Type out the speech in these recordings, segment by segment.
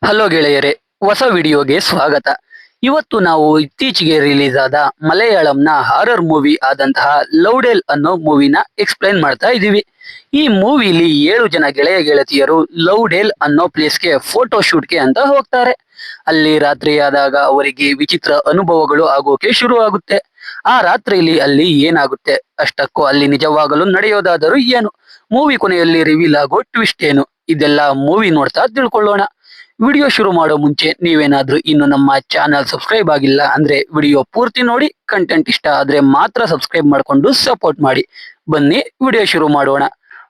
Hello ಗೆಳೆಯರೇ, ಹೊಸ ವಿಡಿಯೋಗೆ ಸ್ವಾಗತ. ಇವತ್ತು ನಾವು ಇತ್ತೀಚೆಗೆ ರಿಲೀಸ್ ಆದ ಮಲಯಾಳಂನ ಹಾರರ್ ಮೂವಿ ಆದಂತಹ ಲೌಡೆಲ್ ಅನ್ನೋ ಮೂವಿನ ಎಕ್ಸ್ಪ್ಲೈನ್ ಮಾಡ್ತಾ ಇದೀವಿ. ಈ ಮೂವಿಲಿ 7 ಜನ ಗೆಳೆಯ ಗೆಳತಿಯರು ಲೌಡೆಲ್ ಅನ್ನೋ ಪ್ಲೇಸ್ಗೆ ಫೋಟೋ ಶೂಟ್ಗೆ ಅಂತ ಹೋಗ್ತಾರೆ. ಅಲ್ಲಿ ರಾತ್ರಿ ಆದಾಗ ಅವರಿಗೆ ವಿಚಿತ್ರ ಅನುಭವಗಳು ಆಗೋಕೆ ಶುರು ಆಗುತ್ತೆ. ಆ ರಾತ್ರಿಯಲ್ಲಿ ಅಲ್ಲಿ ಏನಾಗುತ್ತೆ, ಅಷ್ಟಕ್ಕೂ ಅಲ್ಲಿ ನಿಜವಾಗಲು ನಡೆಯೋದಾದರೂ ಏನು, ಮೂವಿ ಕೊನೆಯಲ್ಲಿ ರಿವೀಲ್ ಆಗೋ ಟ್ವಿಸ್ಟ್ ಏನು, ಇದೆಲ್ಲ ಮೂವಿ ನೋಡ್ತಾ ತಿಳ್ಕೊಳ್ಳೋಣ. ವಿಡಿಯೋ ಶುರು ಮಾಡೋ ಮುಂಚೆ ನೀವೇನಾದ್ರೂ ಇನ್ನು ನಮ್ಮ ಚಾನಲ್ ಸಬ್ಸ್ಕ್ರೈಬ್ ಆಗಿಲ್ಲ ಅಂದ್ರೆ ವಿಡಿಯೋ ಪೂರ್ತಿ ನೋಡಿ, ಕಂಟೆಂಟ್ ಇಷ್ಟ ಆದ್ರೆ ಮಾತ್ರ ಸಬ್ಸ್ಕ್ರೈಬ್ ಮಾಡ್ಕೊಂಡು ಸಪೋರ್ಟ್ ಮಾಡಿ. ಬನ್ನಿ ವಿಡಿಯೋ ಶುರು ಮಾಡೋಣ.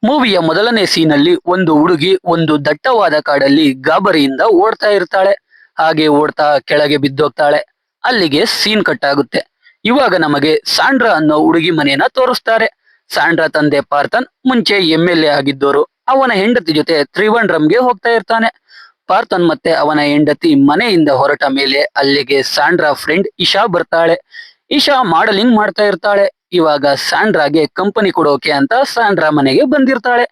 ಮೂವಿಯ ಮೊದಲನೇ ಸೀನಲ್ಲಿ ಒಂದು ಹುಡುಗಿ ಒಂದು ದಟ್ಟವಾದ ಕಾಡಲ್ಲಿ ಗಾಬರಿಯಿಂದ ಓಡ್ತಾ ಇರ್ತಾಳೆ. ಹಾಗೆ ಓಡ್ತಾ ಕೆಳಗೆ ಬಿದ್ದೋಗ್ತಾಳೆ. ಅಲ್ಲಿಗೆ ಸೀನ್ ಕಟ್ ಆಗುತ್ತೆ. ಇವಾಗ ನಮಗೆ ಸಾಂಡ್ರಾ ಅನ್ನೋ ಹುಡುಗಿ ಮನೆಯನ್ನ ತೋರಿಸ್ತಾರೆ. ಸಾಂಡ್ರಾ ತಂದೆ ಪಾರ್ಥನ್ ಮುಂಚೆ MLA ಆಗಿದ್ದೋರು. ಅವನ ಹೆಂಡತಿ ಜೊತೆ ತ್ರಿವಂಡ್ರಂಗೆ ಹೋಗ್ತಾ ಇರ್ತಾನೆ. ಪಾರ್ಥನ್ ಮತ್ತೆ ಅವನ ಹೆಂಡತಿ ಮನೆಯಿಂದ ಹೊರಟ ಮೇಲೆ ಅಲ್ಲಿಗೆ ಸಾಂಡ್ರಾ ಫ್ರೆಂಡ್ ಇಶಾ ಬರ್ತಾಳೆ. ಇಶಾ ಮಾಡಲಿಂಗ್ ಮಾಡ್ತಾ ಇರ್ತಾಳೆ. ಇವಾಗ ಸಾಂಡ್ರಾಗೆ ಕಂಪನಿ ಕೊಡೋಕೆ ಅಂತ ಸಾಂಡ್ರಾ ಮನೆಗೆ ಬಂದಿರ್ತಾಳೆ.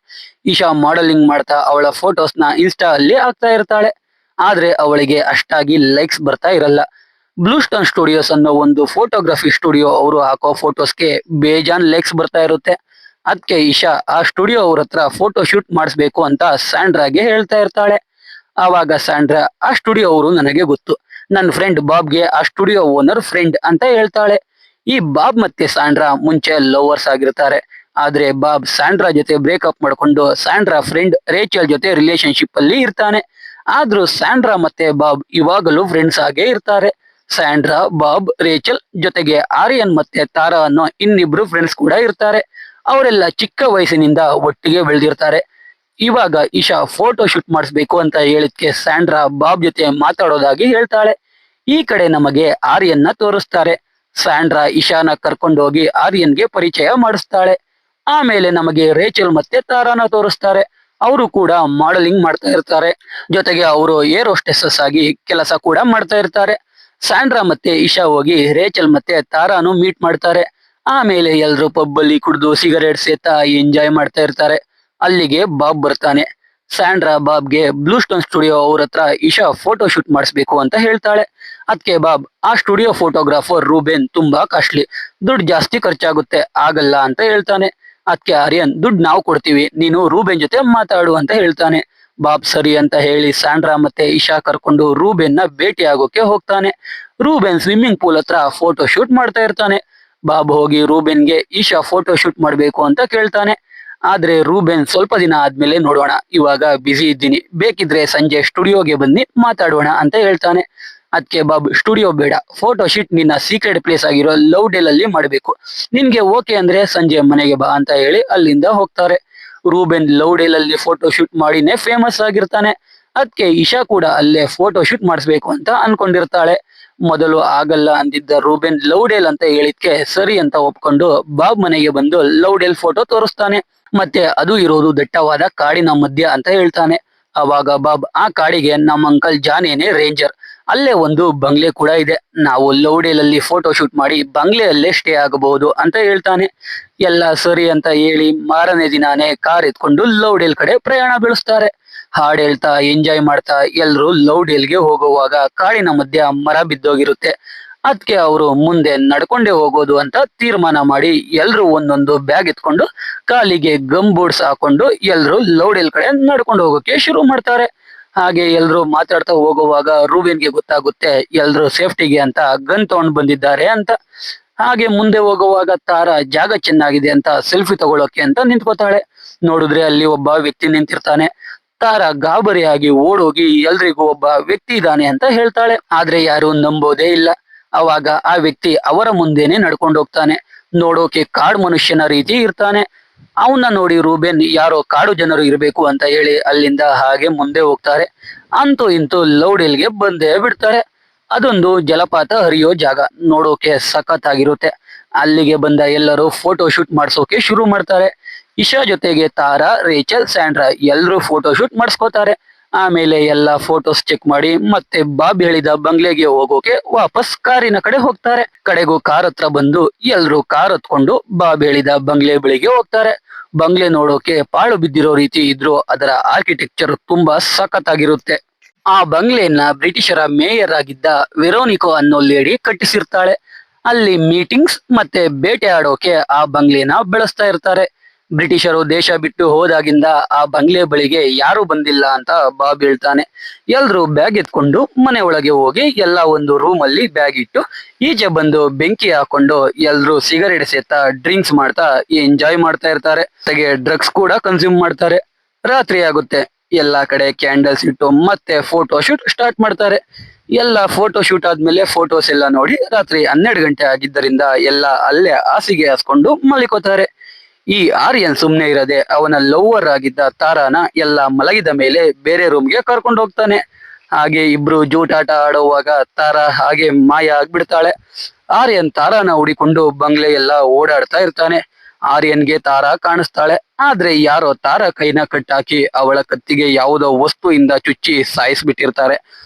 ಇಶಾ ಮಾಡಲಿಂಗ್ ಮಾಡ್ತಾ ಅವಳ ಫೋಟೋಸ್ನ ಇನ್ಸ್ಟಾ ಅಲ್ಲಿ ಹಾಕ್ತಾ ಇರ್ತಾಳೆ. ಆದ್ರೆ ಅವಳಿಗೆ ಅಷ್ಟಾಗಿ ಲೈಕ್ಸ್ ಬರ್ತಾ ಇರಲ್ಲ. ಬ್ಲೂ ಸ್ಟೋನ್ ಸ್ಟುಡಿಯೋಸ್ ಅನ್ನೋ ಒಂದು ಫೋಟೋಗ್ರಫಿ ಸ್ಟುಡಿಯೋ ಅವರು ಹಾಕೋ ಫೋಟೋಸ್ಗೆ ಬೇಜಾನ್ ಲೈಕ್ಸ್ ಬರ್ತಾ ಇರುತ್ತೆ. ಅದಕ್ಕೆ ಇಶಾ ಆ ಸ್ಟುಡಿಯೋ ಅವ್ರ ಹತ್ರ ಫೋಟೋ ಶೂಟ್ ಮಾಡಿಸ್ಬೇಕು ಅಂತ ಸ್ಯಾಂಡ್ರಾಗೆ ಹೇಳ್ತಾ ಇರ್ತಾಳೆ. ಆವಾಗ ಸ್ಯಾಂಡ್ರಾ, ಆ ಸ್ಟುಡಿಯೋ ಅವರು ನನಗೆ ಗೊತ್ತು, ನನ್ನ ಫ್ರೆಂಡ್ ಬಾಬ್ಗೆ ಆ ಸ್ಟುಡಿಯೋ ಓನರ್ ಫ್ರೆಂಡ್ ಅಂತ ಹೇಳ್ತಾಳೆ. ಈ ಬಾಬ್ ಮತ್ತೆ ಸ್ಯಾಂಡ್ರಾ ಮುಂಚೆ ಲವರ್ಸ್ ಆಗಿರ್ತಾರೆ. ಆದ್ರೆ ಬಾಬ್ ಸ್ಯಾಂಡ್ರಾ ಜೊತೆ ಬ್ರೇಕಪ್ ಮಾಡ್ಕೊಂಡು ಸ್ಯಾಂಡ್ರಾ ಫ್ರೆಂಡ್ ರೇಚಲ್ ಜೊತೆ ರಿಲೇಶನ್ಶಿಪ್ ಅಲ್ಲಿ ಇರ್ತಾನೆ. ಆದ್ರೂ ಸ್ಯಾಂಡ್ರಾ ಮತ್ತೆ ಬಾಬ್ ಇವಾಗಲೂ ಫ್ರೆಂಡ್ಸ್ ಆಗೇ ಇರ್ತಾರೆ. ಸ್ಯಾಂಡ್ರಾ, ಬಾಬ್, ರೇಚಲ್ ಜೊತೆಗೆ ಆರ್ಯನ್ ಮತ್ತೆ ತಾರಾ ಅನ್ನೋ ಇನ್ನಿಬ್ರು ಫ್ರೆಂಡ್ಸ್ ಕೂಡ ಇರ್ತಾರೆ. ಅವರೆಲ್ಲ ಚಿಕ್ಕ ವಯಸ್ಸಿನಿಂದ ಒಟ್ಟಿಗೆ ಬೆಳೆದಿರ್ತಾರೆ. ಇವಾಗ ಇಶಾ ಫೋಟೋ ಶೂಟ್ ಮಾಡಿಸ್ಬೇಕು ಅಂತ ಹೇಳಿದ್ಕೆ ಸ್ಯಾಂಡ್ರಾ ಬಾಬ್ ಜೊತೆ ಮಾತಾಡೋದಾಗಿ ಹೇಳ್ತಾಳೆ. ಈ ಕಡೆ ನಮಗೆ ಆರ್ಯನ್ನ ತೋರಿಸ್ತಾರೆ. ಸ್ಯಾಂಡ್ರಾ ಇಶಾನ ಕರ್ಕೊಂಡೋಗಿ ಆರ್ಯನ್ಗೆ ಪರಿಚಯ ಮಾಡಿಸ್ತಾಳೆ. ಆಮೇಲೆ ನಮಗೆ ರೇಚಲ್ ಮತ್ತೆ ತಾರಾನ ತೋರಿಸ್ತಾರೆ. ಅವರು ಕೂಡ ಮಾಡಲಿಂಗ್ ಮಾಡ್ತಾ ಇರ್ತಾರೆ. ಜೊತೆಗೆ ಅವರು ಏರ್ ಹೋಸ್ಟೆಸಸ್ ಆಗಿ ಕೆಲಸ ಕೂಡ ಮಾಡ್ತಾ ಇರ್ತಾರೆ. ಸ್ಯಾಂಡ್ರಾ ಮತ್ತೆ ಇಶಾ ಹೋಗಿ ರೇಚಲ್ ಮತ್ತೆ ತಾರಾನು ಮೀಟ್ ಮಾಡ್ತಾರೆ. ಆಮೇಲೆ ಎಲ್ರು ಪಬ್ ಅಲ್ಲಿ ಕುಡಿದು ಸಿಗರೇಟ್ ಸೇತಾ ಎಂಜಾಯ್ ಮಾಡ್ತಾ ಇರ್ತಾರೆ. ಅಲ್ಲಿಗೆ ಬಾಬ್ ಬರ್ತಾನೆ. ಸ್ಯಾಂಡ್ರಾ ಬಾಬ್ಗೆ ಬ್ಲೂ ಸ್ಟೋನ್ ಸ್ಟುಡಿಯೋ ಅವ್ರ ಹತ್ರ ಇಶಾ ಫೋಟೋ ಶೂಟ್ ಮಾಡಿಸ್ಬೇಕು ಅಂತ ಹೇಳ್ತಾಳೆ. ಅದಕ್ಕೆ ಬಾಬ್, ಆ ಸ್ಟುಡಿಯೋ ಫೋಟೋಗ್ರಾಫರ್ ರೂಬೆನ್ ತುಂಬಾ ಕಾಸ್ಟ್ಲಿ, ದುಡ್ಡು ಜಾಸ್ತಿ ಖರ್ಚಾಗುತ್ತೆ, ಆಗಲ್ಲ ಅಂತ ಹೇಳ್ತಾನೆ. ಅದಕ್ಕೆ ಆರ್ಯನ್, ದುಡ್ಡು ನಾವು ಕೊಡ್ತೀವಿ, ನೀನು ರೂಬೆನ್ ಜೊತೆ ಮಾತಾಡು ಅಂತ ಹೇಳ್ತಾನೆ. ಬಾಬ್ ಸರಿ ಅಂತ ಹೇಳಿ ಸ್ಯಾಂಡ್ರಾ ಮತ್ತೆ ಇಶಾ ಕರ್ಕೊಂಡು ರೂಬೆನ್ ನ ಭೇಟಿ ಆಗೋಕೆ ಹೋಗ್ತಾನೆ. ರೂಬೆನ್ ಸ್ವಿಮ್ಮಿಂಗ್ ಪೂಲ್ ಹತ್ರ ಫೋಟೋ ಶೂಟ್ ಮಾಡ್ತಾ ಇರ್ತಾನೆ. ಬಾಬ್ ಹೋಗಿ ರೂಬೆನ್ಗೆ ಇಶಾ ಫೋಟೋ ಶೂಟ್ ಮಾಡ್ಬೇಕು ಅಂತ ಕೇಳ್ತಾನೆ. ಆದ್ರೆ ರೂಬೆನ್ ಸ್ವಲ್ಪ ದಿನ ಆದ್ಮೇಲೆ ನೋಡೋಣ, ಇವಾಗ ಬ್ಯುಸಿ ಇದ್ದೀನಿ, ಬೇಕಿದ್ರೆ ಸಂಜೆ ಸ್ಟುಡಿಯೋಗೆ ಬನ್ನಿ ಮಾತಾಡೋಣ ಅಂತ ಹೇಳ್ತಾನೆ. ಅದಕ್ಕೆ ಬಾಬ್, ಸ್ಟುಡಿಯೋ ಬೇಡ, ಫೋಟೋ ಶೂಟ್ ನಿನ್ನ ಸೀಕ್ರೆಟ್ ಪ್ಲೇಸ್ ಆಗಿರೋ ಲೌಡೆಲ್ ಅಲ್ಲಿ ಮಾಡಬೇಕು, ನಿನ್ಗೆ ಓಕೆ ಅಂದ್ರೆ ಸಂಜೆ ಮನೆಗೆ ಬಾ ಅಂತ ಹೇಳಿ ಅಲ್ಲಿಂದ ಹೋಗ್ತಾರೆ. ರೂಬೆನ್ ಲೌಡೆಲ್ ಅಲ್ಲಿ ಫೋಟೋ ಶೂಟ್ ಮಾಡಿನೇ ಫೇಮಸ್ ಆಗಿರ್ತಾನೆ. ಅದಕ್ಕೆ ಇಶಾ ಕೂಡ ಅಲ್ಲೇ ಫೋಟೋ ಶೂಟ್ ಮಾಡಿಸ್ಬೇಕು ಅಂತ ಅನ್ಕೊಂಡಿರ್ತಾಳೆ. ಮೊದಲು ಆಗಲ್ಲ ಅಂದಿದ್ದ ರೂಬೆನ್ ಲೌಡೆಲ್ ಅಂತ ಹೇಳಿದ್ಕೆ ಸರಿ ಅಂತ ಒಪ್ಕೊಂಡು ಬಾಬ್ ಮನೆಗೆ ಬಂದು ಲೌಡೆಲ್ ಫೋಟೋ ತೋರಿಸ್ತಾನೆ. ಮತ್ತೆ ಅದು ಇರೋದು ದಟ್ಟವಾದ ಕಾಡಿನ ಮಧ್ಯ ಅಂತ ಹೇಳ್ತಾನೆ. ಅವಾಗ ಬಾಬ್, ಆ ಕಾಡಿಗೆ ನಮ್ಮ ಅಂಕಲ್ ಜಾನೇನೆ ರೇಂಜರ್, ಅಲ್ಲೇ ಒಂದು ಬಂಗ್ಲೆ ಕೂಡ ಇದೆ, ನಾವು ಲೌಡೆಲ್ ಅಲ್ಲಿ ಫೋಟೋ ಶೂಟ್ ಮಾಡಿ ಬಂಗ್ಲೆಯಲ್ಲೇ ಸ್ಟೇ ಆಗಬಹುದು ಅಂತ ಹೇಳ್ತಾನೆ. ಎಲ್ಲ ಸರಿ ಅಂತ ಹೇಳಿ ಮಾರನೇ ದಿನಾನೇ ಕಾರ್ ಎತ್ಕೊಂಡು ಲೌಡೆಲ್ ಕಡೆ ಪ್ರಯಾಣ ಬೆಳೆಸ್ತಾರೆ. ಹಾಡ್ ಹೇಳ್ತಾ ಎಂಜಾಯ್ ಮಾಡ್ತಾ ಎಲ್ರು ಲೌಡೆಲ್ಗೆ ಹೋಗುವಾಗ ಕಾಡಿನ ಮಧ್ಯ ಮರ ಬಿದ್ದೋಗಿರುತ್ತೆ. ಅದಕ್ಕೆ ಅವರು ಮುಂದೆ ನಡ್ಕೊಂಡೇ ಹೋಗೋದು ಅಂತ ತೀರ್ಮಾನ ಮಾಡಿ ಎಲ್ರು ಒಂದೊಂದು ಬ್ಯಾಗ್ ಎತ್ಕೊಂಡು ಕಾಲಿಗೆ ಗಮ್ ಬೂಟ್ಸ್ ಹಾಕೊಂಡು ಎಲ್ರು ಲೌಡೆಲ್ ಕಡೆ ನಡ್ಕೊಂಡು ಹೋಗೋಕೆ ಶುರು ಮಾಡ್ತಾರೆ. ಹಾಗೆ ಎಲ್ರು ಮಾತಾಡ್ತಾ ಹೋಗುವಾಗ ರೂಬೆನ್ಗೆ ಗೊತ್ತಾಗುತ್ತೆ ಎಲ್ರು ಸೇಫ್ಟಿಗೆ ಅಂತ ಗನ್ ತಗೊಂಡ್ ಬಂದಿದ್ದಾರೆ ಅಂತ. ಹಾಗೆ ಮುಂದೆ ಹೋಗುವಾಗ ತಾರಾ ಜಾಗ ಚೆನ್ನಾಗಿದೆ ಅಂತ ಸೆಲ್ಫಿ ತಗೊಳಕ್ಕೆ ಅಂತ ನಿಂತ್ಕೋತಾಳೆ. ನೋಡಿದ್ರೆ ಅಲ್ಲಿ ಒಬ್ಬ ವ್ಯಕ್ತಿ ನಿಂತಿರ್ತಾನೆ. ತಾರಾ ಗಾಬರಿಯಾಗಿ ಓಡೋಗಿ ಎಲ್ರಿಗೂ ಒಬ್ಬ ವ್ಯಕ್ತಿ ಇದ್ದಾನೆ ಅಂತ ಹೇಳ್ತಾಳೆ. ಆದ್ರೆ ಯಾರು ನಂಬೋದೇ ಇಲ್ಲ. ಅವಾಗ ಆ ವ್ಯಕ್ತಿ ಅವರ ಮುಂದೆನೆ ನಡ್ಕೊಂಡು ಹೋಗ್ತಾನೆ. ನೋಡೋಕೆ ಕಾಡು ಮನುಷ್ಯನ ರೀತಿ ಇರ್ತಾನೆ. ಅವನ್ನ ನೋಡಿ ರೂಬೆನ್ ಯಾರೋ ಕಾಡು ಜನರು ಇರಬೇಕು ಅಂತ ಹೇಳಿ ಅಲ್ಲಿಂದ ಹಾಗೆ ಮುಂದೆ ಹೋಗ್ತಾರೆ. ಅಂತೂ ಇಂತೂ ಲೌಡೆಲ್ಗೆ ಬಂದೇ ಬಿಡ್ತಾರೆ. ಅದೊಂದು ಜಲಪಾತ ಹರಿಯೋ ಜಾಗ, ನೋಡೋಕೆ ಸಖತ್ತಾಗಿರುತ್ತೆ. ಅಲ್ಲಿಗೆ ಬಂದ ಎಲ್ಲರೂ ಫೋಟೋ ಶೂಟ್ ಮಾಡಿಸೋಕೆ ಶುರು ಮಾಡ್ತಾರೆ. ಇಶಾ ಜೊತೆಗೆ ತಾರಾ, ರೇಚಲ್, ಸ್ಯಾಂಡ್ರಾ ಎಲ್ರೂ ಫೋಟೋ ಶೂಟ್ ಮಾಡಿಸ್ಕೋತಾರೆ. ಆಮೇಲೆ ಎಲ್ಲ ಫೋಟೋಸ್ ಚೆಕ್ ಮಾಡಿ ಮತ್ತೆ ಬಾಬ್ ಹೇಳಿದ ಬಂಗ್ಲೆಗೆ ಹೋಗೋಕೆ ವಾಪಸ್ ಕಾರಿನ ಕಡೆ ಹೋಗ್ತಾರೆ. ಕಡೆಗೂ ಕಾರ್ ಹತ್ರ ಬಂದು ಎಲ್ರು ಕಾರ್ ಹತ್ಕೊಂಡು ಬಾಬ್ ಹೇಳಿದ ಬಂಗ್ಲೆ ಬಳಿಗೆ ಹೋಗ್ತಾರೆ. ಬಂಗ್ಲೆ ನೋಡೋಕೆ ಪಾಳು ಬಿದ್ದಿರೋ ರೀತಿ ಇದ್ರು ಅದರ ಆರ್ಕಿಟೆಕ್ಚರ್ ತುಂಬಾ ಸಖತ್ತಾಗಿರುತ್ತೆ. ಆ ಬಂಗ್ಲೆಯನ್ನ ಬ್ರಿಟಿಷರ ಮೇಯರ್ ಆಗಿದ್ದ ವೆರೋನಿಕೋ ಅನ್ನೋ ಲೇಡಿ ಕಟ್ಟಿಸಿರ್ತಾಳೆ. ಅಲ್ಲಿ ಮೀಟಿಂಗ್ಸ್ ಮತ್ತೆ ಬೇಟೆ ಆಡೋಕೆ ಆ ಬಂಗ್ಲೆನ ಬಳಸ್ತಾ ಇರ್ತಾರೆ. ಬ್ರಿಟಿಷರು ದೇಶ ಬಿಟ್ಟು ಹೋದಾಗಿಂದ ಆ ಬಂಗ್ಲೆ ಬಳಿಗೆ ಯಾರು ಬಂದಿಲ್ಲ ಅಂತ ಬಾಬ್ ಹೇಳ್ತಾನೆ. ಎಲ್ರು ಬ್ಯಾಗ್ ಎತ್ಕೊಂಡು ಮನೆ ಒಳಗೆ ಹೋಗಿ ಎಲ್ಲ ಒಂದು ರೂಮ್ ಅಲ್ಲಿ ಬ್ಯಾಗ್ ಇಟ್ಟು ಈಚೆ ಬಂದು ಬೆಂಕಿ ಹಾಕೊಂಡು ಎಲ್ರು ಸಿಗರೇಟ್ ಸೇತಾ ಡ್ರಿಂಕ್ಸ್ ಮಾಡ್ತಾ ಎಂಜಾಯ್ ಮಾಡ್ತಾ ಇರ್ತಾರೆ. ಜೊತೆಗೆ ಡ್ರಗ್ಸ್ ಕೂಡ ಕನ್ಸ್ಯೂಮ್ ಮಾಡ್ತಾರೆ. ರಾತ್ರಿ ಆಗುತ್ತೆ. ಎಲ್ಲಾ ಕಡೆ ಕ್ಯಾಂಡಲ್ಸ್ ಇಟ್ಟು ಮತ್ತೆ ಫೋಟೋ ಶೂಟ್ ಸ್ಟಾರ್ಟ್ ಮಾಡ್ತಾರೆ. ಎಲ್ಲ ಫೋಟೋ ಶೂಟ್ ಆದ್ಮೇಲೆ ಫೋಟೋಸ್ ಎಲ್ಲ ನೋಡಿ ರಾತ್ರಿ 12 ಗಂಟೆ ಆಗಿದ್ದರಿಂದ ಎಲ್ಲ ಅಲ್ಲೇ ಹಾಸಿಗೆ ಹಾಸ್ಕೊಂಡು ಮಲಿಕೋತಾರೆ. ಈ ಆರ್ಯನ್ ಸುಮ್ನೆ ಇರದೆ ಅವನ ಲವ್ವರ್ ಆಗಿದ್ದ ತಾರಾನ ಎಲ್ಲ ಮಲಗಿದ ಮೇಲೆ ಬೇರೆ ರೂಮ್ಗೆ ಕರ್ಕೊಂಡು ಹೋಗ್ತಾನೆ. ಹಾಗೆ ಇಬ್ರು ಜೂಟಾಟ ಆಡುವಾಗ ತಾರಾ ಹಾಗೆ ಮಾಯ ಆಗ್ಬಿಡ್ತಾಳೆ. ಆರ್ಯನ್ ತಾರಾನ ಹುಡಿಕೊಂಡು ಬಂಗ್ಲೆ ಎಲ್ಲ ಓಡಾಡ್ತಾ ಇರ್ತಾನೆ. ಆರ್ಯನ್ಗೆ ತಾರಾ ಕಾಣಿಸ್ತಾಳೆ. ಆದ್ರೆ ಯಾರೋ ತಾರಾ ಕೈನ ಕಟ್ಟಾಕಿ ಅವಳ ಕತ್ತಿಗೆ ಯಾವುದೋ ವಸ್ತುವಿಂದ ಚುಚ್ಚಿ ಸಾಯಿಸ್ಬಿಟ್ಟಿರ್ತಾರೆ.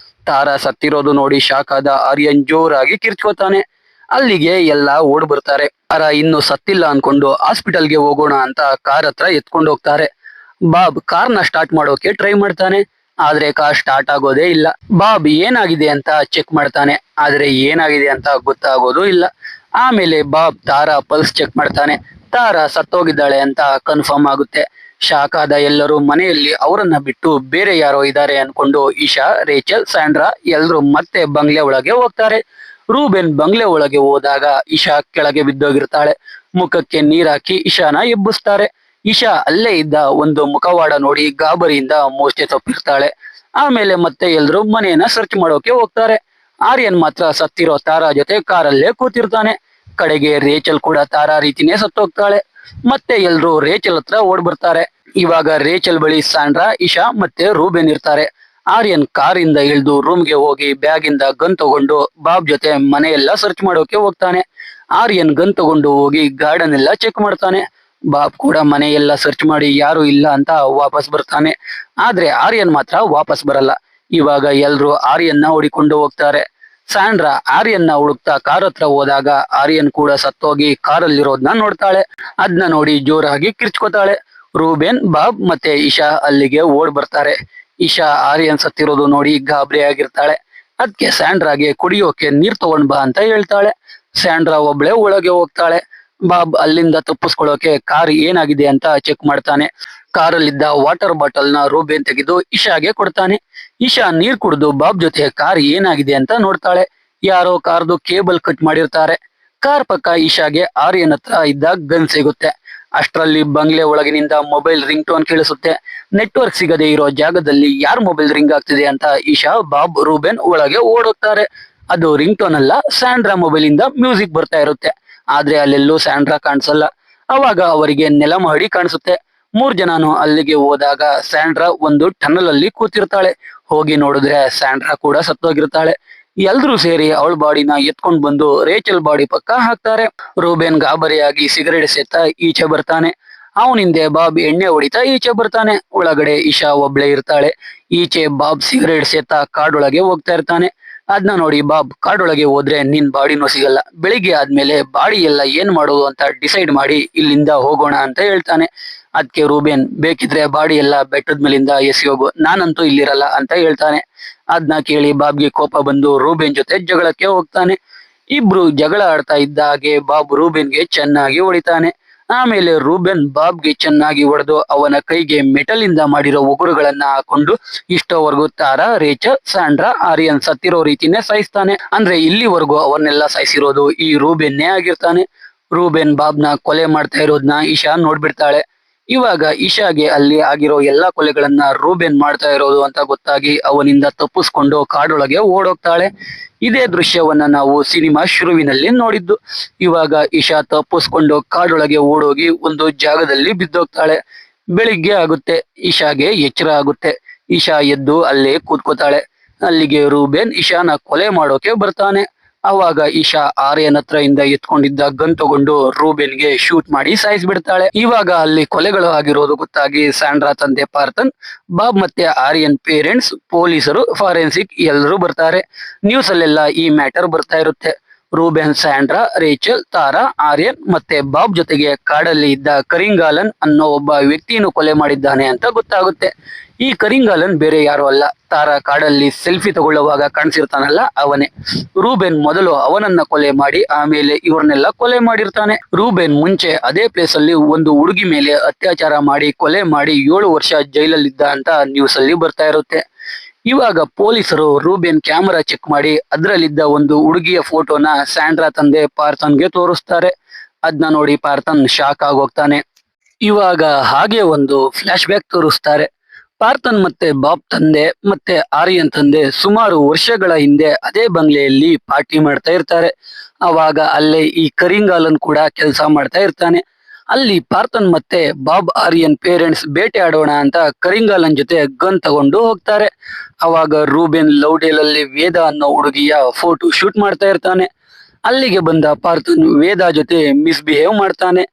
ತಾರಾ ಸತ್ತಿರೋದು ನೋಡಿ ಶಾಕ್ ಆದ ಆರ್ಯನ್ ಜೋರಾಗಿ ಕಿರ್ಚ್ಕೋತಾನೆ. ಅಲ್ಲಿಗೆ ಎಲ್ಲ ಓಡ್ ಬರ್ತಾರೆ. ತಾರಾ ಇನ್ನು ಸತ್ತಿಲ್ಲ ಅನ್ಕೊಂಡು ಹಾಸ್ಪಿಟಲ್ಗೆ ಹೋಗೋಣ ಅಂತ ಕಾರ್ ಹತ್ರ ಎತ್ಕೊಂಡು ಹೋಗ್ತಾರೆ. ಬಾಬ್ ಕಾರ್ನ ಸ್ಟಾರ್ಟ್ ಮಾಡೋಕೆ ಟ್ರೈ ಮಾಡ್ತಾನೆ. ಆದ್ರೆ ಕಾರ್ ಸ್ಟಾರ್ಟ್ ಆಗೋದೇ ಇಲ್ಲ. ಬಾಬ್ ಏನಾಗಿದೆ ಅಂತ ಚೆಕ್ ಮಾಡ್ತಾನೆ. ಆದ್ರೆ ಏನಾಗಿದೆ ಅಂತ ಗೊತ್ತಾಗೋದು ಇಲ್ಲ. ಆಮೇಲೆ ಬಾಬ್ ತಾರಾ ಪಲ್ಸ್ ಚೆಕ್ ಮಾಡ್ತಾನೆ. ತಾರಾ ಸತ್ತೋಗಿದ್ದಾಳೆ ಅಂತ ಕನ್ಫರ್ಮ್ ಆಗುತ್ತೆ. ಶಾಕ್ ಆದ ಎಲ್ಲರೂ ಮನೆಯಲ್ಲಿ ಅವರನ್ನ ಬಿಟ್ಟು ಬೇರೆ ಯಾರೋ ಇದ್ದಾರೆ ಅನ್ಕೊಂಡು ಇಶಾ, ರೇಚಲ್, ಸ್ಯಾಂಡ್ರಾ ಎಲ್ರು ಮತ್ತೆ ಬಂಗ್ಲೆ ಒಳಗೆ ಹೋಗ್ತಾರೆ. ರೂಬೆನ್ ಬಂಗ್ಲೆ ಒಳಗೆ ಹೋದಾಗ ಇಶಾ ಕೆಳಗೆ ಬಿದ್ದೋಗಿರ್ತಾಳೆ. ಮುಖಕ್ಕೆ ನೀರಾಕಿ ಇಶಾನ ಎಬ್ಬಿಸ್ತಾರೆ. ಇಶಾ ಅಲ್ಲೇ ಇದ್ದ ಒಂದು ಮುಖವಾಡ ನೋಡಿ ಗಾಬರಿಯಿಂದ ಮೂರ್ಛೆ ತಪ್ಪಿರ್ತಾಳೆ. ಆಮೇಲೆ ಮತ್ತೆ ಎಲ್ರು ಮನೆಯನ್ನ ಸರ್ಚ್ ಮಾಡೋಕೆ ಹೋಗ್ತಾರೆ. ಆರ್ಯನ್ ಮಾತ್ರ ಸತ್ತಿರೋ ತಾರಾ ಜೊತೆ ಕಾರಲ್ಲೇ ಕೂತಿರ್ತಾನೆ. ಕಡೆಗೆ ರೇಚಲ್ ಕೂಡ ತಾರಾ ರೀತಿನೇ ಸತ್ತೋಗ್ತಾಳೆ. ಮತ್ತೆ ಎಲ್ರು ರೇಚಲ್ ಹತ್ರ ಓಡ್ ಬರ್ತಾರೆ. ಇವಾಗ ರೇಚಲ್ ಬಳಿ ಸ್ಯಾಂಡ್ರಾ, ಇಶಾ ಮತ್ತೆ ರೂಬೆನ್ ಇರ್ತಾರೆ. ಆರ್ಯನ್ ಕಾರಿಂದ ಇಳಿದು ರೂಮ್ಗೆ ಹೋಗಿ ಬ್ಯಾಗ್ ಇಂದ ಗನ್ ತಗೊಂಡು ಬಾಬ್ ಜೊತೆ ಮನೆಯೆಲ್ಲ ಸರ್ಚ್ ಮಾಡೋಕೆ ಹೋಗ್ತಾನೆ. ಆರ್ಯನ್ ಗನ್ ತಗೊಂಡು ಹೋಗಿ ಗಾರ್ಡನ್ ಎಲ್ಲ ಚೆಕ್ ಮಾಡ್ತಾನೆ. ಬಾಬ್ ಕೂಡ ಮನೆಯೆಲ್ಲ ಸರ್ಚ್ ಮಾಡಿ ಯಾರು ಇಲ್ಲ ಅಂತ ವಾಪಸ್ ಬರ್ತಾನೆ. ಆದ್ರೆ ಆರ್ಯನ್ ಮಾತ್ರ ವಾಪಸ್ ಬರಲ್ಲ. ಇವಾಗ ಎಲ್ರು ಆರ್ಯನ್ನ ಹುಡಿಕೊಂಡು ಹೋಗ್ತಾರೆ. ಸ್ಯಾಂಡ್ರಾ ಆರ್ಯನ್ನ ಹುಡುಕ್ತಾ ಕಾರ್ ಹತ್ರ ಹೋದಾಗ ಆರ್ಯನ್ ಕೂಡ ಸತ್ತೋಗಿ ಕಾರಲ್ಲಿರೋದ್ನ ನೋಡ್ತಾಳೆ. ಅದ್ನ ನೋಡಿ ಜೋರಾಗಿ ಕಿರ್ಚ್ಕೋತಾಳೆ. ರೂಬೆನ್, ಬಾಬ್ ಮತ್ತೆ ಇಶಾ ಅಲ್ಲಿಗೆ ಓಡ್ ಬರ್ತಾರೆ. ಇಶಾ ಆರ್ಯನ್ ಸತ್ತಿರೋದು ನೋಡಿ ಗಾಬರಿ ಆಗಿರ್ತಾಳೆ. ಅದಕ್ಕೆ ಸ್ಯಾಂಡ್ರಾಗೆ ಕುಡಿಯೋಕೆ ನೀರ್ ತಗೊಂಡ್ ಬಾ ಅಂತ ಹೇಳ್ತಾಳೆ. ಸ್ಯಾಂಡ್ರಾ ಒಬ್ಳೆ ಒಳಗೆ ಹೋಗ್ತಾಳೆ. ಬಾಬ್ ಅಲ್ಲಿಂದ ತಪ್ಪಿಸ್ಕೊಳ್ಳೋಕೆ ಕಾರ್ ಏನಾಗಿದೆ ಅಂತ ಚೆಕ್ ಮಾಡ್ತಾನೆ. ಕಾರಲ್ಲಿದ್ದ ವಾಟರ್ ಬಾಟಲ್ ನ ರೂಬೆನ್ ತೆಗೆದು ಇಶಾಗೆ ಕೊಡ್ತಾನೆ. ಇಶಾ ನೀರ್ ಕುಡಿದು ಬಾಬ್ ಜೊತೆ ಕಾರ್ ಏನಾಗಿದೆ ಅಂತ ನೋಡ್ತಾಳೆ. ಯಾರೋ ಕಾರ್ದು ಕೇಬಲ್ ಕಟ್ ಮಾಡಿರ್ತಾರೆ. ಕಾರ್ ಪಕ್ಕ ಇಶಾಗೆ ಆರ್ಯನ್ ಹತ್ರ ಇದ್ದ ಗನ್ ಸಿಗುತ್ತೆ. ಅಷ್ಟರಲ್ಲಿ ಬಂಗ್ಲೆ ಒಳಗಿನಿಂದ ಮೊಬೈಲ್ ರಿಂಗ್ ಟೋನ್ ಕೇಳಿಸುತ್ತೆ. ನೆಟ್ವರ್ಕ್ ಸಿಗದೆ ಇರೋ ಜಾಗದಲ್ಲಿ ಯಾರ್ ಮೊಬೈಲ್ ರಿಂಗ್ ಆಗ್ತಿದೆ ಅಂತ ಇಶಾ, ಬಾಬ್, ರೂಬೆನ್ ಒಳಗೆ ಓಡೋಗ್ತಾರೆ. ಅದು ರಿಂಗ್ ಟೋನ್ ಅಲ್ಲ, ಸ್ಯಾಂಡ್ರಾ ಮೊಬೈಲ್ ಇಂದ ಮ್ಯೂಸಿಕ್ ಬರ್ತಾ ಇರುತ್ತೆ. ಆದ್ರೆ ಅಲ್ಲೆಲ್ಲೂ ಸ್ಯಾಂಡ್ರಾ ಕಾಣಿಸಲ್ಲ. ಅವಾಗ ಅವರಿಗೆ ನೆಲಮಹಡಿ ಕಾಣಿಸುತ್ತೆ. 3 ಜನನು ಅಲ್ಲಿಗೆ ಹೋದಾಗ ಸ್ಯಾಂಡ್ರಾ ಒಂದು ಟನಲ್ ಅಲ್ಲಿ ಕೂತಿರ್ತಾಳೆ. ಹೋಗಿ ನೋಡಿದ್ರೆ ಸ್ಯಾಂಡ್ರಾ ಕೂಡ ಸತ್ತೋಗಿರ್ತಾಳೆ. ಎಲ್ರೂ ಸೇರಿ ಅವಳ ಬಾಡಿನ ಎತ್ಕೊಂಡ್ ಬಂದು ರೇಚಲ್ ಬಾಡಿ ಪಕ್ಕ ಹಾಕ್ತಾರೆ. ರೂಬೆನ್ ಗಾಬರಿಯಾಗಿ ಸಿಗರೇಟ್ ಸೇತಾ ಈಚೆ ಬರ್ತಾನೆ. ಅವನಿಂದೆ ಬಾಬ್ ಎಣ್ಣೆ ಹೊಡಿತಾ ಈಚೆ ಬರ್ತಾನೆ. ಒಳಗಡೆ ಇಶಾ ಒಬ್ಳೆ ಇರ್ತಾಳೆ. ಈಚೆ ಬಾಬ್ ಸಿಗರೇಟ್ ಸೇತಾ ಕಾಡೊಳಗೆ ಹೋಗ್ತಾ ಇರ್ತಾನೆ. ಅದನ್ನ ನೋಡಿ ಬಾಬ್, ಕಾಡೊಳಗೆ ಹೋದ್ರೆ ನಿನ್ ಬಾಡಿನೂ ಸಿಗಲ್ಲ. ಬೆಳಿಗ್ಗೆ ಆದ್ಮೇಲೆ ಬಾಡಿ ಎಲ್ಲ ಏನ್ ಮಾಡೋದು ಅಂತ ಡಿಸೈಡ್ ಮಾಡಿ ಇಲ್ಲಿಂದ ಹೋಗೋಣ ಅಂತ ಹೇಳ್ತಾನೆ. ಅದಕ್ಕೆ ರೂಬೆನ್, ಬೇಕಿದ್ರೆ ಬಾಡಿ ಎಲ್ಲ ಬೆಟ್ಟದ ಮೇಲಿಂದ ಎಸಿ ಹೋಗು, ನಾನಂತೂ ಇಲ್ಲಿರಲ್ಲ ಅಂತ ಹೇಳ್ತಾನೆ. ಅದನ್ನ ಕೇಳಿ ಬಾಬ್ಗೆ ಕೋಪ ಬಂದು ರೂಬೆನ್ ಜೊತೆ ಜಗಳಕ್ಕೆ ಹೋಗ್ತಾನೆ. ಇಬ್ರು ಜಗಳ ಆಡ್ತಾ ಇದ್ದ ಹಾಗೆ ಬಾಬ್ ರೂಬೆನ್ಗೆ ಚೆನ್ನಾಗಿ ಹೊಡಿತಾನೆ. ಆಮೇಲೆ ರೂಬೆನ್ ಬಾಬ್ಗೆ ಚೆನ್ನಾಗಿ ಹೊಡೆದು ಅವನ ಕೈಗೆ ಮೆಟಲ್ ಇಂದ ಮಾಡಿರೋ ಉಗುರುಗಳನ್ನ ಹಾಕೊಂಡು ಇಷ್ಟೋವರೆಗೂ ತಾರಾ, ರೇಚಲ್, ಸ್ಯಾಂಡ್ರಾ, ಆರ್ಯನ್ ಸತ್ತಿರೋ ರೀತಿನೇ ಸಾಯಿಸ್ತಾನೆ. ಅಂದ್ರೆ ಇಲ್ಲಿವರೆಗೂ ಅವನ್ನೆಲ್ಲ ಸಾಯಿಸಿರೋದು ಈ ರೂಬೆನ್ನೇ ಆಗಿರ್ತಾನೆ. ರೂಬೆನ್ ಬಾಬ್ನ ಕೊಲೆ ಮಾಡ್ತಾ ಇರೋದ್ನ ಇಶಾ ನೋಡ್ಬಿಡ್ತಾಳೆ. ಇವಾಗ ಇಶಾಗೆ ಅಲ್ಲಿ ಆಗಿರೋ ಎಲ್ಲಾ ಕೊಲೆಗಳನ್ನ ರೂಬೆನ್ ಮಾಡ್ತಾ ಇರೋದು ಅಂತ ಗೊತ್ತಾಗಿ ಅವನಿಂದ ತಪ್ಪಿಸ್ಕೊಂಡು ಕಾಡೊಳಗೆ ಓಡೋಗ್ತಾಳೆ. ಇದೇ ದೃಶ್ಯವನ್ನ ನಾವು ಸಿನಿಮಾ ಶುರುವಿನಲ್ಲಿ ನೋಡಿದ್ದು. ಇವಾಗ ಇಶಾ ತಪ್ಪಿಸ್ಕೊಂಡು ಕಾಡೊಳಗೆ ಓಡೋಗಿ ಒಂದು ಜಾಗದಲ್ಲಿ ಬಿದ್ದೋಗ್ತಾಳೆ. ಬೆಳಿಗ್ಗೆ ಆಗುತ್ತೆ. ಇಶಾಗೆ ಎಚ್ಚರ ಆಗುತ್ತೆ. ಇಶಾ ಎದ್ದು ಅಲ್ಲೇ ಕೂತ್ಕೋತಾಳೆ. ಅಲ್ಲಿಗೆ ರೂಬೆನ್ ಇಶಾನ ಕೊಲೆ ಮಾಡೋಕೆ ಬರ್ತಾನೆ. ಅವಾಗ ಇಶಾ ಆರ್ಯನ್ ಹತ್ರ ಇಂದ ಎತ್ಕೊಂಡಿದ್ದ ಗನ್ ತಗೊಂಡು ರೂಬೆನ್ಗೆ ಶೂಟ್ ಮಾಡಿ ಸಾಯಿಸ್ಬಿಡ್ತಾಳೆ. ಇವಾಗ ಅಲ್ಲಿ ಕೊಲೆಗಳು ಆಗಿರೋದು ಗೊತ್ತಾಗಿ ಸ್ಯಾಂಡ್ರಾ ತಂದೆ ಪಾರ್ಥನ್, ಬಾಬ್ ಮತ್ತೆ ಆರ್ಯನ್ ಪೇರೆಂಟ್ಸ್, ಪೊಲೀಸರು, ಫಾರೆನ್ಸಿಕ್ ಎಲ್ಲರೂ ಬರ್ತಾರೆ. ನ್ಯೂಸ್ ಅಲ್ಲೆಲ್ಲ ಈ ಮ್ಯಾಟರ್ ಬರ್ತಾ ಇರುತ್ತೆ. ರೂಬೆನ್ ಸ್ಯಾಂಡ್ರಾ, ರೇಚಲ್, ತಾರಾ, ಆರ್ಯನ್ ಮತ್ತೆ ಬಾಬ್ ಜೊತೆಗೆ ಕಾಡಲ್ಲಿ ಇದ್ದ ಕರಿಂಗಾಲನ್ ಅನ್ನೋ ಒಬ್ಬ ವ್ಯಕ್ತಿಯನ್ನು ಕೊಲೆ ಮಾಡಿದ್ದಾನೆ ಅಂತ ಗೊತ್ತಾಗುತ್ತೆ. ಈ ಕರಿಂಗಾಲನ್ ಬೇರೆ ಯಾರು ಅಲ್ಲ, ತಾರಾ ಕಾಡಲ್ಲಿ ಸೆಲ್ಫಿ ತಗೊಳ್ಳುವಾಗ ಕಾಣಿಸಿರ್ತಾನಲ್ಲ ಅವನೇ. ರೂಬೆನ್ ಮೊದಲು ಅವನನ್ನ ಕೊಲೆ ಮಾಡಿ ಆಮೇಲೆ ಇವ್ರನ್ನೆಲ್ಲ ಕೊಲೆ ಮಾಡಿರ್ತಾನೆ. ರೂಬೆನ್ ಮುಂಚೆ ಅದೇ ಪ್ಲೇಸ್ ಅಲ್ಲಿ ಒಂದು ಹುಡುಗಿ ಮೇಲೆ ಅತ್ಯಾಚಾರ ಮಾಡಿ ಕೊಲೆ ಮಾಡಿ 7 ವರ್ಷ ಜೈಲಲ್ಲಿದ್ದ ಅಂತ ನ್ಯೂಸ್ ಅಲ್ಲಿ ಬರ್ತಾ ಇರುತ್ತೆ. ಇವಾಗ ಪೊಲೀಸರು ರೂಬೆನ್ ಕ್ಯಾಮೆರಾ ಚೆಕ್ ಮಾಡಿ ಅದ್ರಲ್ಲಿದ್ದ ಒಂದು ಹುಡುಗಿಯ ಫೋಟೋನ ಸ್ಯಾಂಡ್ರಾ ತಂದೆ ಪಾರ್ಥನ್ಗೆ ತೋರಿಸ್ತಾರೆ. ಅದನ್ನ ನೋಡಿ ಪಾರ್ಥನ್ ಶಾಕ್ ಆಗೋಗ್ತಾನೆ. ಇವಾಗ ಹಾಗೆ ಒಂದು ಫ್ಲಾಶ್ ಬ್ಯಾಕ್ ತೋರಿಸ್ತಾರೆ. ಪಾರ್ಥನ್ ಮತ್ತೆ ಬಾಬ್ ತಂದೆ ಮತ್ತೆ ಆರ್ಯನ್ ತಂದೆ ಸುಮಾರು ವರ್ಷಗಳ ಹಿಂದೆ ಅದೇ ಬಂಗ್ಲೆಯಲ್ಲಿ ಪಾರ್ಟಿ ಮಾಡ್ತಾ ಇರ್ತಾರೆ. ಅವಾಗ ಅಲ್ಲೇ ಈ ಕರಿಂಗಾಲನ್ ಕೂಡ ಕೆಲಸ ಮಾಡ್ತಾ ಇರ್ತಾನೆ. ಅಲ್ಲಿ ಪಾರ್ಥನ್ ಮತ್ತೆ ಬಾಬ್ ಆರ್ಯನ್ ಪೇರೆಂಟ್ಸ್ ಬೇಟೆ ಆಡೋಣ ಅಂತ ಕರಿಂಗಾಲನ್ ಜೊತೆ ಗನ್ ತಗೊಂಡು ಹೋಗ್ತಾರೆ. ಅವಾಗ ರೂಬೆನ್ ಲೌಡೇಲ್ ಅಲ್ಲಿ ವೇದ ಅನ್ನೋ ಹುಡುಗಿಯ ಫೋಟೋ ಶೂಟ್ ಮಾಡ್ತಾ ಇರ್ತಾನೆ. ಅಲ್ಲಿಗೆ ಬಂದ ಪಾರ್ಥನ್ ವೇದ ಜೊತೆ ಮಿಸ್ಬಿಹೇವ್ ಮಾಡ್ತಾನೆ.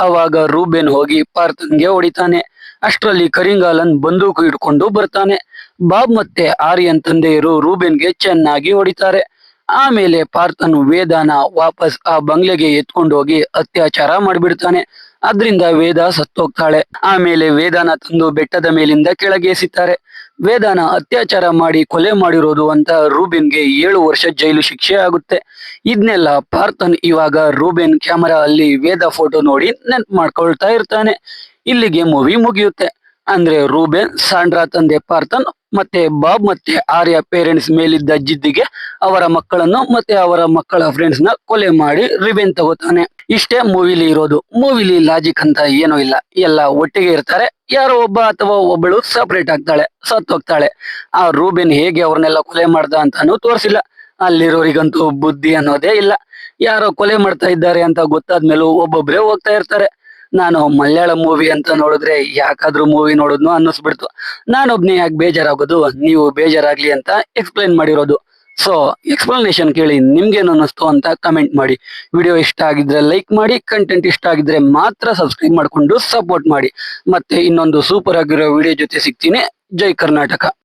ಅವಾಗ ರೂಬೆನ್ ಹೋಗಿ ಪಾರ್ಥನ್ಗೆ ಹೊಡಿತಾನೆ. ಅಷ್ಟರಲ್ಲಿ ಕರಿಂಗಾಲನ್ ಬಂದೂಕು ಹಿಡ್ಕೊಂಡು ಬರ್ತಾನೆ. ಬಾಬ್ ಮತ್ತೆ ಆರ್ಯನ್ ತಂದೆಯರು ರೂಬೆನ್ಗೆ ಚೆನ್ನಾಗಿ ಹೊಡಿತಾರೆ. ಆಮೇಲೆ ಪಾರ್ಥನ್ ವೇದಾನ ವಾಪಸ್ ಆ ಬಂಗ್ಲೆಗೆ ಎತ್ಕೊಂಡು ಹೋಗಿ ಅತ್ಯಾಚಾರ ಮಾಡ್ಬಿಡ್ತಾನೆ. ಅದ್ರಿಂದ ವೇದ ಸತ್ತೋಗ್ತಾಳೆ. ಆಮೇಲೆ ವೇದಾನ ತಂದು ಬೆಟ್ಟದ ಮೇಲಿಂದ ಕೆಳಗೆ ಎಸಿತಾರೆ. ವೇದಾನ ಅತ್ಯಾಚಾರ ಮಾಡಿ ಕೊಲೆ ಮಾಡಿರೋದು ಅಂತ ರೂಬೆನ್ಗೆ 7 ವರ್ಷ ಜೈಲು ಶಿಕ್ಷೆ ಆಗುತ್ತೆ. ಇದನ್ನೆಲ್ಲ ಪಾರ್ಥನ್ ಇವಾಗ ರೂಬೆನ್ ಕ್ಯಾಮರಾ ಅಲ್ಲಿ ವೇದ ಫೋಟೋ ನೋಡಿ ನೆನ್ಪು ಮಾಡ್ಕೊಳ್ತಾ ಇರ್ತಾನೆ. ಇಲ್ಲಿಗೆ ಮೂವಿ ಮುಗಿಯುತ್ತೆ. ಅಂದ್ರೆ ರೂಬೆನ್ ಸಾಂಡ್ರಾ ತಂದೆ ಪಾರ್ಥನ್ ಮತ್ತೆ ಬಾಬ್ ಮತ್ತೆ ಆರ್ಯ ಪೇರೆಂಟ್ಸ್ ಮೇಲಿದ್ದ ಜಿದ್ದಿಗೆ ಅವರ ಮಕ್ಕಳನ್ನು ಮತ್ತೆ ಅವರ ಮಕ್ಕಳ ಫ್ರೆಂಡ್ಸ್ ನ ಕೊಲೆ ಮಾಡಿ ರಿವೆಂಜ್ ತಗೋತಾನೆ. ಇಷ್ಟೇ ಮೂವಿಲಿ ಇರೋದು. ಮೂವಿಲಿ ಲಾಜಿಕ್ ಅಂತ ಏನೂ ಇಲ್ಲ, ಎಲ್ಲ ಒಟ್ಟಿಗೆ ಇರ್ತಾರೆ. ಯಾರೋ ಒಬ್ಬ ಅಥವಾ ಒಬ್ಬಳು ಸಪರೇಟ್ ಆಗ್ತಾಳೆ, ಸತ್ತೋಗ್ತಾಳೆ. ಆ ರೂಬೆನ್ ಹೇಗೆ ಅವ್ರನ್ನೆಲ್ಲ ಕೊಲೆ ಮಾಡ್ದ ಅಂತಾನು ತೋರಿಸಿಲ್ಲ. ಅಲ್ಲಿರೋರಿಗಂತೂ ಬುದ್ಧಿ ಅನ್ನೋದೇ ಇಲ್ಲ. ಯಾರೋ ಕೊಲೆ ಮಾಡ್ತಾ ಇದ್ದಾರೆ ಅಂತ ಗೊತ್ತಾದ್ಮೇಲೂ ಒಬ್ಬೊಬ್ರೆ ಹೋಗ್ತಾ ಇರ್ತಾರೆ. ನಾನು ಮಲಯಾಳ ಮೂವಿ ಅಂತ ನೋಡಿದ್ರೆ ಯಾಕಾದ್ರೂ ಮೂವಿ ನೋಡೋದ್ನು ಅನ್ನಿಸ್ಬಿಡ್ತು. ನಾನೊಬ್ನೇ ಯಾಕೆ ಬೇಜಾರಾಗೋದು, ನೀವು ಬೇಜಾರಾಗ್ಲಿ ಅಂತ ಎಕ್ಸ್ಪ್ಲೈನ್ ಮಾಡಿರೋದು. ಸೊ ಎಕ್ಸ್ಪ್ಲನೇಷನ್ ಕೇಳಿ ನಿಮ್ಗೇನು ಅನ್ನಿಸ್ತು ಅಂತ ಕಮೆಂಟ್ ಮಾಡಿ. ವಿಡಿಯೋ ಇಷ್ಟ ಆಗಿದ್ರೆ ಲೈಕ್ ಮಾಡಿ, ಕಂಟೆಂಟ್ ಇಷ್ಟ ಆಗಿದ್ರೆ ಮಾತ್ರ ಸಬ್ಸ್ಕ್ರೈಬ್ ಮಾಡ್ಕೊಂಡು ಸಪೋರ್ಟ್ ಮಾಡಿ. ಮತ್ತೆ ಇನ್ನೊಂದು ಸೂಪರ್ ಆಗಿರೋ ವಿಡಿಯೋ ಜೊತೆ ಸಿಗ್ತೀನಿ. ಜೈ ಕರ್ನಾಟಕ.